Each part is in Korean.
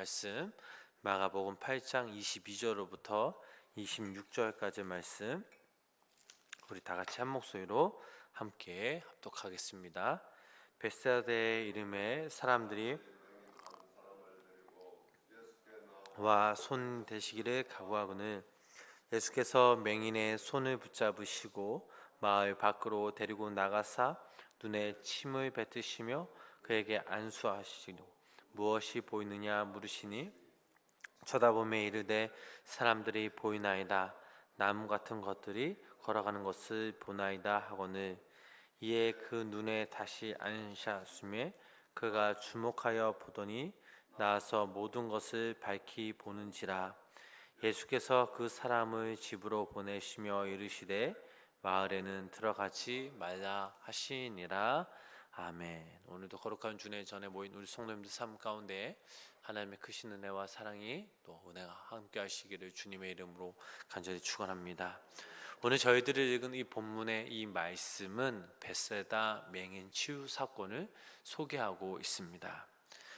말씀 마가복음 8장 22절로부터 26절까지 말씀 우리 다 같이 한 목소리로 함께 합독하겠습니다. 벳사다의 이름에 사람들이 와 손 대시기를 각오하거늘 예수께서 맹인의 손을 붙잡으시고 마을 밖으로 데리고 나가사 눈에 침을 뱉으시며 그에게 안수하시고 무엇이 보이느냐 물으시니 쳐다보매 이르되 사람들이 보이나이다. 나무 같은 것들이 걸어가는 것을 보나이다 하거늘 이에 그 눈에 다시 안으셨으며 그가 주목하여 보더니 나아서 모든 것을 밝히 보는지라. 예수께서 그 사람을 집으로 보내시며 이르시되 마을에는 들어가지 말라 하시니라. 아멘. 오늘도 거룩한 주의 전에 모인 우리 성도님들 삶 가운데 하나님의 크신 은혜와 사랑이 또 은혜가 함께 하시기를 주님의 이름으로 간절히 축원합니다. 오늘 저희들이 읽은 이 본문의 이 말씀은 벳세다 맹인 치유 사건을 소개하고 있습니다.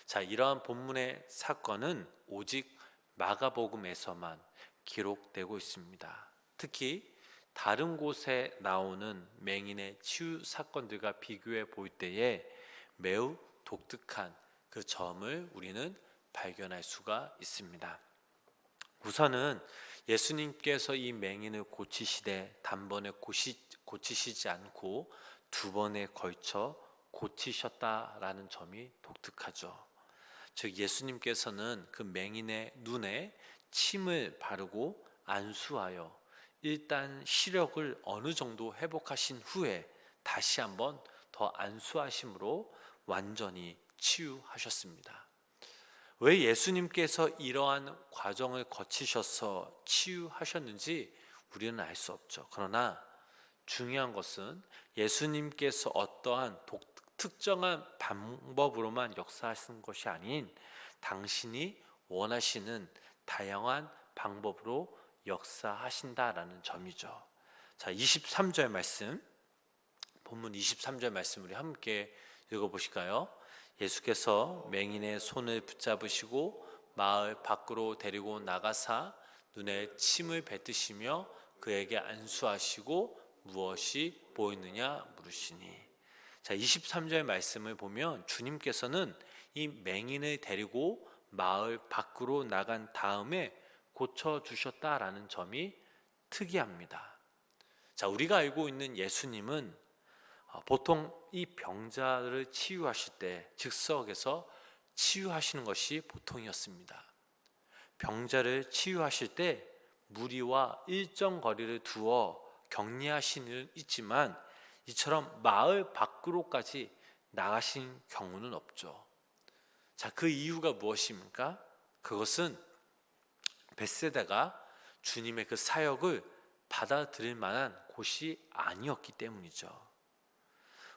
자, 이러한 본문의 사건은 오직 마가복음에서만 기록되고 있습니다. 특히 다른 곳에 나오는 맹인의 치유 사건들과 비교해 볼 때에 매우 독특한 그 점을 우리는 발견할 수가 있습니다. 우선은 예수님께서 이 맹인을 고치시되 단번에 고치시지 않고 두 번에 걸쳐 고치셨다라는 점이 독특하죠. 즉 예수님께서는 그 맹인의 눈에 침을 바르고 안수하여 일단 시력을 어느 정도 회복하신 후에 다시 한번 더 안수하심으로 완전히 치유하셨습니다. 왜 예수님께서 이러한 과정을 거치셔서 치유하셨는지 우리는 알 수 없죠. 그러나 중요한 것은 예수님께서 어떠한 특정한 방법으로만 역사하신 것이 아닌 당신이 원하시는 다양한 방법으로 역사하신다라는 점이죠. 자, 23절 말씀, 본문 23절 말씀 우리 함께 읽어보실까요? 예수께서 맹인의 손을 붙잡으시고 마을 밖으로 데리고 나가사 눈에 침을 뱉으시며 그에게 안수하시고 무엇이 보이느냐 물으시니. 자, 23절 말씀을 보면 주님께서는 이 맹인을 데리고 마을 밖으로 나간 다음에 고쳐주셨다라는 점이 특이합니다. 자, 우리가 알고 있는 예수님은 보통 이 병자를 치유하실 때 즉석에서 치유하시는 것이 보통이었습니다. 병자를 치유하실 때 무리와 일정 거리를 두어 격리하시는 있지만 이처럼 마을 밖으로까지 나가신 경우는 없죠. 자, 그 이유가 무엇입니까? 그것은 벳세다가 주님의 그 사역을 받아들일 만한 곳이 아니었기 때문이죠.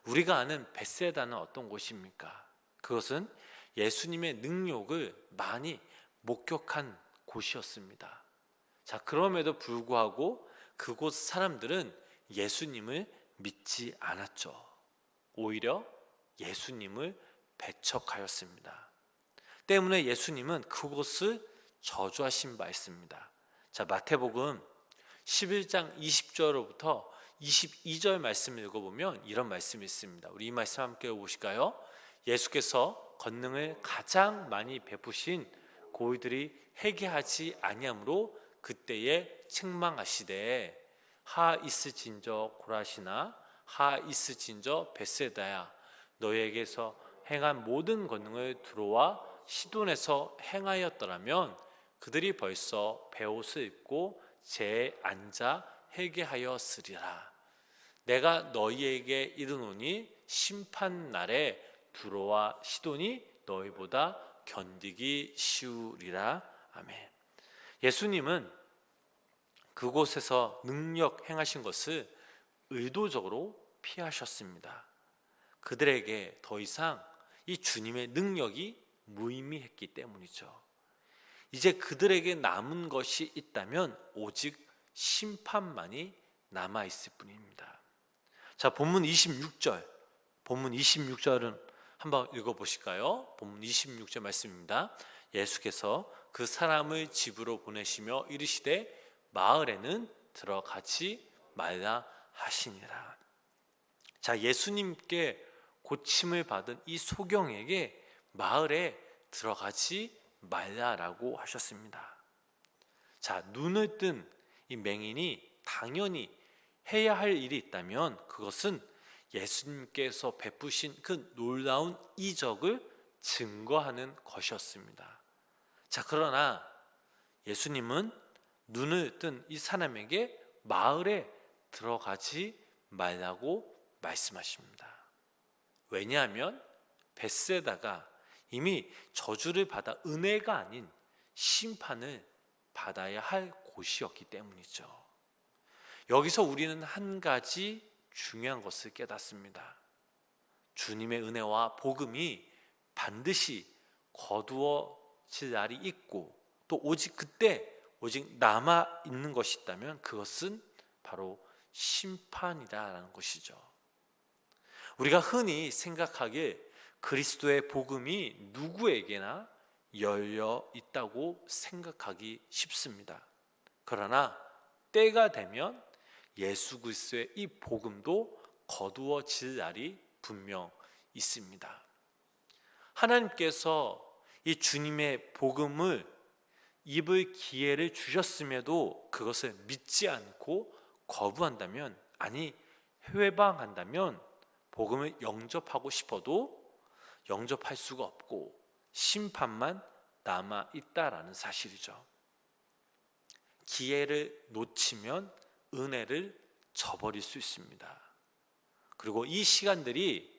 우리가 아는 벳세다는 어떤 곳입니까? 그것은 예수님의 능력을 많이 목격한 곳이었습니다. 자, 그럼에도 불구하고 그곳 사람들은 예수님을 믿지 않았죠. 오히려 예수님을 배척하였습니다. 때문에 예수님은 그곳을 저주하신 바 있습니다. 자, 마태복음 11장 20절로부터 22절 말씀을 읽어보면 이런 말씀이 있습니다. 우리 이 말씀 함께 보실까요? 예수께서 권능을 가장 많이 베푸신 고이들이 회개하지 아니하므로 그때에 책망하시되 하 있을진저 고라시나 하 있을진저 벳세다야 너희에게서 행한 모든 권능을 들어와 시돈에서 행하였더라면 그들이 벌써 베옷을 입고 재에 앉아 회개하였으리라. 내가 너희에게 이르노니 심판날에 두로와 시돈이 너희보다 견디기 쉬우리라. 아멘. 예수님은 그곳에서 능력 행하신 것을 의도적으로 피하셨습니다. 그들에게 더 이상 이 주님의 능력이 무의미했기 때문이죠. 이제 그들에게 남은 것이 있다면 오직 심판만이 남아있을 뿐입니다. 자, 본문 26절은 한번 읽어보실까요? 본문 26절 말씀입니다. 예수께서 그 사람을 집으로 보내시며 이르시되 마을에는 들어가지 말라 하시니라. 자, 예수님께 고침을 받은 이 소경에게 마을에 들어가지 말라라고 하셨습니다. 자, 눈을 뜬 이 맹인이 당연히 해야 할 일이 있다면 그것은 예수님께서 베푸신 그 놀라운 이적을 증거하는 것이었습니다. 자, 그러나 예수님은 눈을 뜬 이 사람에게 마을에 들어가지 말라고 말씀하십니다. 왜냐하면 벳세다가 이미 저주를 받아 은혜가 아닌 심판을 받아야 할 곳이었기 때문이죠. 여기서 우리는 한 가지 중요한 것을 깨닫습니다. 주님의 은혜와 복음이 반드시 거두어질 날이 있고 또 오직 그때 오직 남아 있는 것이 있다면 그것은 바로 심판이다라는 것이죠. 우리가 흔히 생각하기에 그리스도의 복음이 누구에게나 열려 있다고 생각하기 쉽습니다. 그러나 때가 되면 예수 그리스도의 이 복음도 거두어질 날이 분명 있습니다. 하나님께서 이 주님의 복음을 입을 기회를 주셨음에도 그것을 믿지 않고 거부한다면, 아니 회방한다면 복음을 영접하고 싶어도 영접할 수가 없고 심판만 남아 있다라는 사실이죠. 기회를 놓치면 은혜를 저버릴 수 있습니다. 그리고 이 시간들이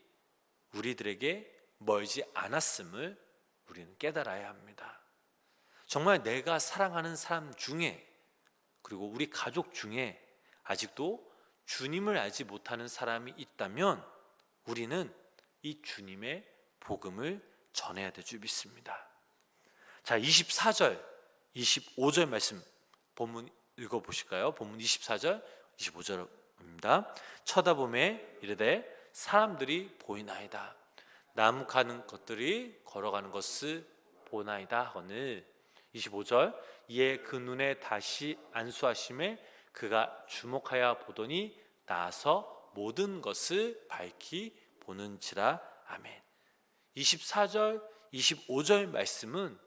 우리들에게 멀지 않았음을 우리는 깨달아야 합니다. 정말 내가 사랑하는 사람 중에, 그리고 우리 가족 중에 아직도 주님을 알지 못하는 사람이 있다면 우리는 이 주님의 복음을 전해야 될 줄 믿습니다. 자, 24절, 25절 말씀 본문 읽어보실까요? 본문 24절, 25절입니다. 쳐다보매 이르되 사람들이 보이나이다. 나무 가는 것들이 걸어가는 것을 보나이다 하거늘. 25절, 이에 그 눈에 다시 안수하심에 그가 주목하여 보더니 나서 모든 것을 밝히 보는지라. 아멘. 24절, 25절 말씀은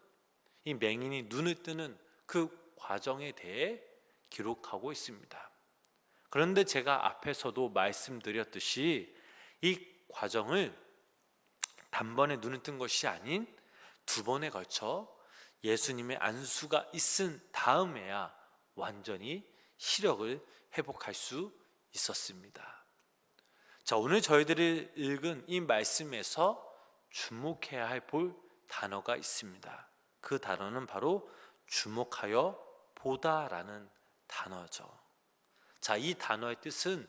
이 맹인이 눈을 뜨는 그 과정에 대해 기록하고 있습니다. 그런데 제가 앞에서도 말씀드렸듯이 이 과정을 단번에 눈을 뜬 것이 아닌 두 번에 걸쳐 예수님의 안수가 있은 다음에야 완전히 시력을 회복할 수 있었습니다. 자, 오늘 저희들이 읽은 이 말씀에서 주목해야 할 볼 단어가 있습니다. 그 단어는 바로 주목하여 보다라는 단어죠. 자, 이 단어의 뜻은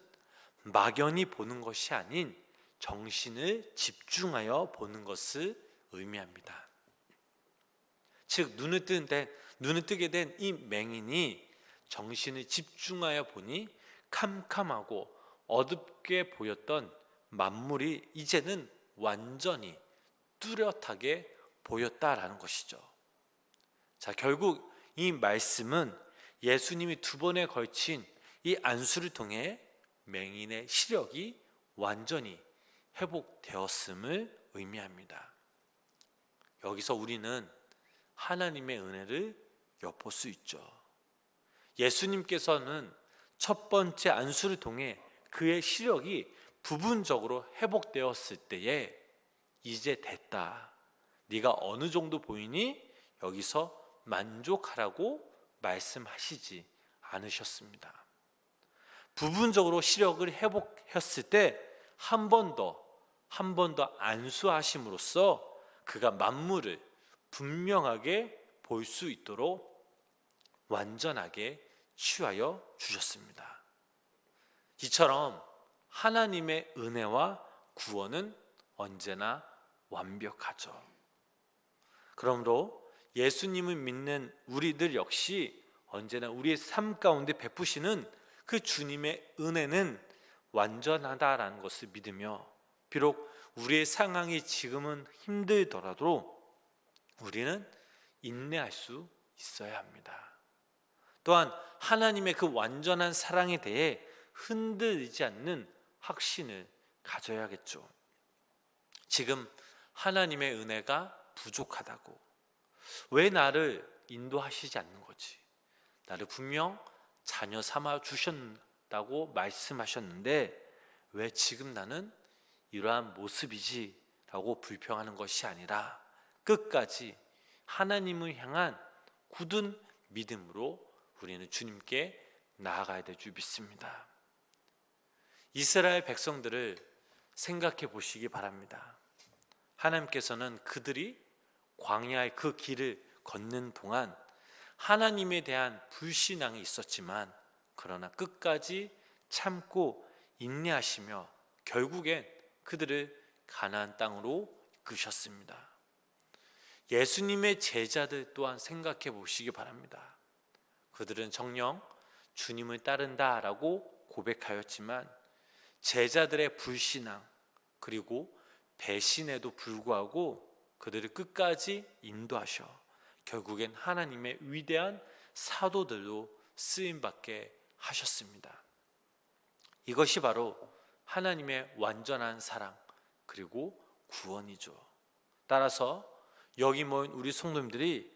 막연히 보는 것이 아닌 정신을 집중하여 보는 것을 의미합니다. 즉 눈을 뜨게 된 이 맹인이 정신을 집중하여 보니 캄캄하고 어둡게 보였던 만물이 이제는 완전히 뚜렷하게 보였다라는 것이죠. 자, 결국 이 말씀은 예수님이 두 번에 걸친 이 안수를 통해 맹인의 시력이 완전히 회복되었음을 의미합니다. 여기서 우리는 하나님의 은혜를 엿볼 수 있죠. 예수님께서는 첫 번째 안수를 통해 그의 시력이 부분적으로 회복되었을 때에 이제 됐다, 네가 어느 정도 보이니 여기서 만족하라고 말씀하시지 않으셨습니다. 부분적으로 시력을 회복했을 때 한 번 더 안수하심으로써 그가 만물을 분명하게 볼 수 있도록 완전하게 취하여 주셨습니다. 이처럼 하나님의 은혜와 구원은 언제나 완벽하죠. 그러므로 예수님을 믿는 우리들 역시 언제나 우리의 삶 가운데 베푸시는 그 주님의 은혜는 완전하다라는 것을 믿으며, 비록 우리의 상황이 지금은 힘들더라도 우리는 인내할 수 있어야 합니다. 또한 하나님의 그 완전한 사랑에 대해 흔들리지 않는 확신을 가져야겠죠. 지금 하나님의 은혜가 부족하다고, 왜 나를 인도하시지 않는 거지? 나를 분명 자녀 삼아 주셨다고 말씀하셨는데 왜 지금 나는 이러한 모습이지? 라고 불평하는 것이 아니라 끝까지 하나님을 향한 굳은 믿음으로 우리는 주님께 나아가야 될 줄 믿습니다. 이스라엘 백성들을 생각해 보시기 바랍니다. 하나님께서는 그들이 광야의 그 길을 걷는 동안 하나님에 대한 불신앙이 있었지만 그러나 끝까지 참고 인내하시며 결국엔 그들을 가나안 땅으로 이끄셨습니다. 예수님의 제자들 또한 생각해 보시기 바랍니다. 그들은 정녕 주님을 따른다라고 고백하였지만 제자들의 불신앙 그리고 배신에도 불구하고 그들을 끝까지 인도하셔 결국엔 하나님의 위대한 사도들로 쓰임받게 하셨습니다. 이것이 바로 하나님의 완전한 사랑 그리고 구원이죠. 따라서 여기 모인 우리 성도님들이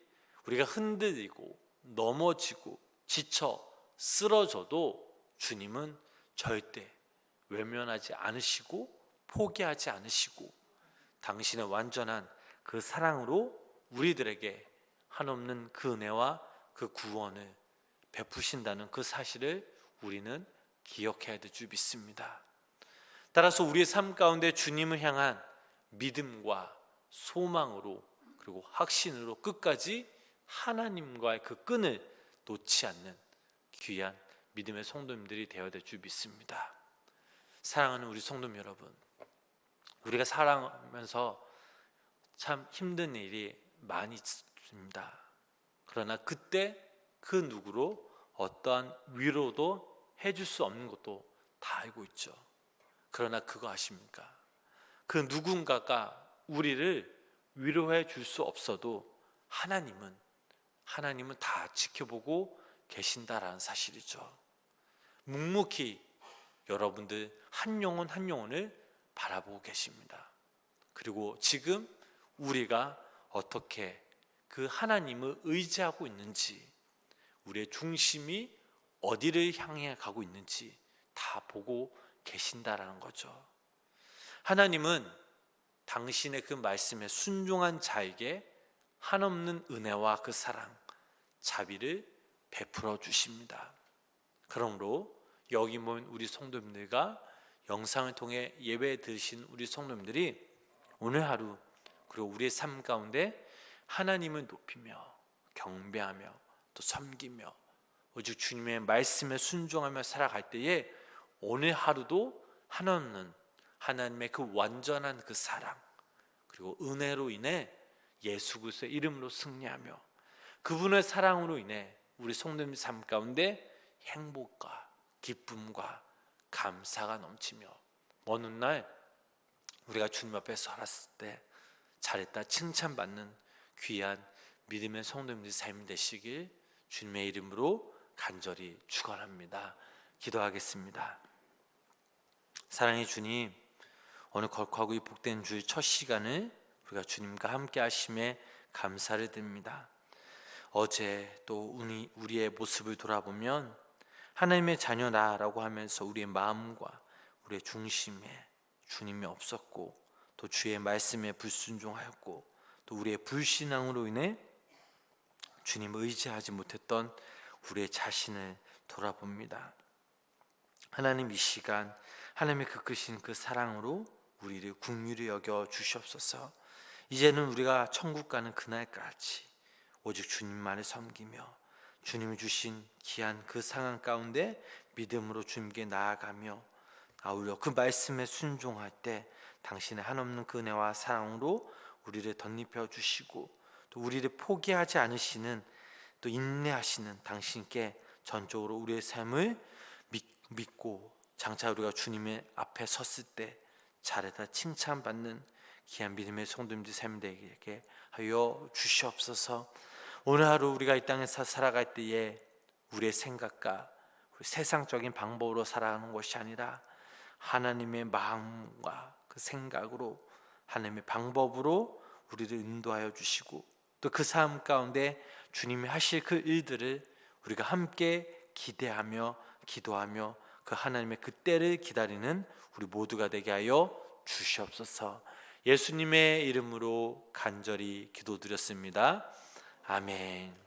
우리가 흔들리고 넘어지고 지쳐 쓰러져도 주님은 절대 외면하지 않으시고 포기하지 않으시고 당신의 완전한 그 사랑으로 우리들에게 한없는 그 은혜와 그 구원을 베푸신다는 그 사실을 우리는 기억해야 될 줄 믿습니다. 따라서 우리의 삶 가운데 주님을 향한 믿음과 소망으로 그리고 확신으로 끝까지 하나님과의 그 끈을 놓지 않는 귀한 믿음의 성도님들이 되어야 될 줄 믿습니다. 사랑하는 우리 성도님 여러분, 우리가 살아가면서 참 힘든 일이 많이 있습니다. 그러나 그때 그 누구로 어떠한 위로도 해줄 수 없는 것도 다 알고 있죠. 그러나 그거 아십니까? 그 누군가가 우리를 위로해 줄 수 없어도 하나님은 다 지켜보고 계신다라는 사실이죠. 묵묵히 여러분들 한 영혼 한 영혼을 바라보고 계십니다. 그리고 지금 우리가 어떻게 그 하나님을 의지하고 있는지, 우리의 중심이 어디를 향해 가고 있는지 다 보고 계신다라는 거죠. 하나님은 당신의 그 말씀에 순종한 자에게 한없는 은혜와 그 사랑, 자비를 베풀어 주십니다. 그러므로 여기 모인 우리 성도님들과 영상을 통해 예배 드리신 우리 성도님들이 오늘 하루 그리고 우리의 삶 가운데 하나님을 높이며 경배하며 또 섬기며 오직 주님의 말씀에 순종하며 살아갈 때에 오늘 하루도 한없는 하나님의 그 완전한 그 사랑 그리고 은혜로 인해 예수 그리스도의 이름으로 승리하며 그분의 사랑으로 인해 우리 성도님 삶 가운데 행복과 기쁨과 감사가 넘치며 어느 날 우리가 주님 앞에 서았을 때 잘했다 칭찬받는 귀한 믿음의 성도님들의 삶이 되시길 주님의 이름으로 간절히 축원합니다. 기도하겠습니다. 사랑의 주님, 오늘 거룩하고 이 복된 주의 첫 시간을 우리가 주님과 함께 하심에 감사를 드립니다. 어제 또 우리의 모습을 돌아보면 하나님의 자녀라고 하면서 우리의 마음과 우리의 중심에 주님이 없었고 또 주의 말씀에 불순종하였고 또 우리의 불신앙으로 인해 주님을 의지하지 못했던 우리의 자신을 돌아봅니다. 하나님, 이 시간 하나님의 그 크신 그 사랑으로 우리를 긍휼히 여겨 주시옵소서. 이제는 우리가 천국 가는 그날까지 오직 주님만을 섬기며 주님이 주신 귀한 그 상황 가운데 믿음으로 주님께 나아가며 아울러 그 말씀에 순종할 때 당신의 한없는 그 은혜와 사랑으로 우리를 덧입혀 주시고 또 우리를 포기하지 않으시는 또 인내하시는 당신께 전적으로 우리의 삶을 믿고 장차 우리가 주님의 앞에 섰을 때 잘했다 칭찬받는 귀한 믿음의 성도님들 삶 되게 하여 주시옵소서. 오늘 하루 우리가 이 땅에서 살아갈 때에 우리의 생각과 세상적인 방법으로 살아가는 것이 아니라 하나님의 마음과 그 생각으로, 하나님의 방법으로 우리를 인도하여 주시고, 또 그 삶 가운데 주님이 하실 그 일들을 우리가 함께 기대하며 기도하며 그 하나님의 그 때를 기다리는 우리 모두가 되게 하여 주시옵소서. 예수님의 이름으로 간절히 기도드렸습니다. 아멘.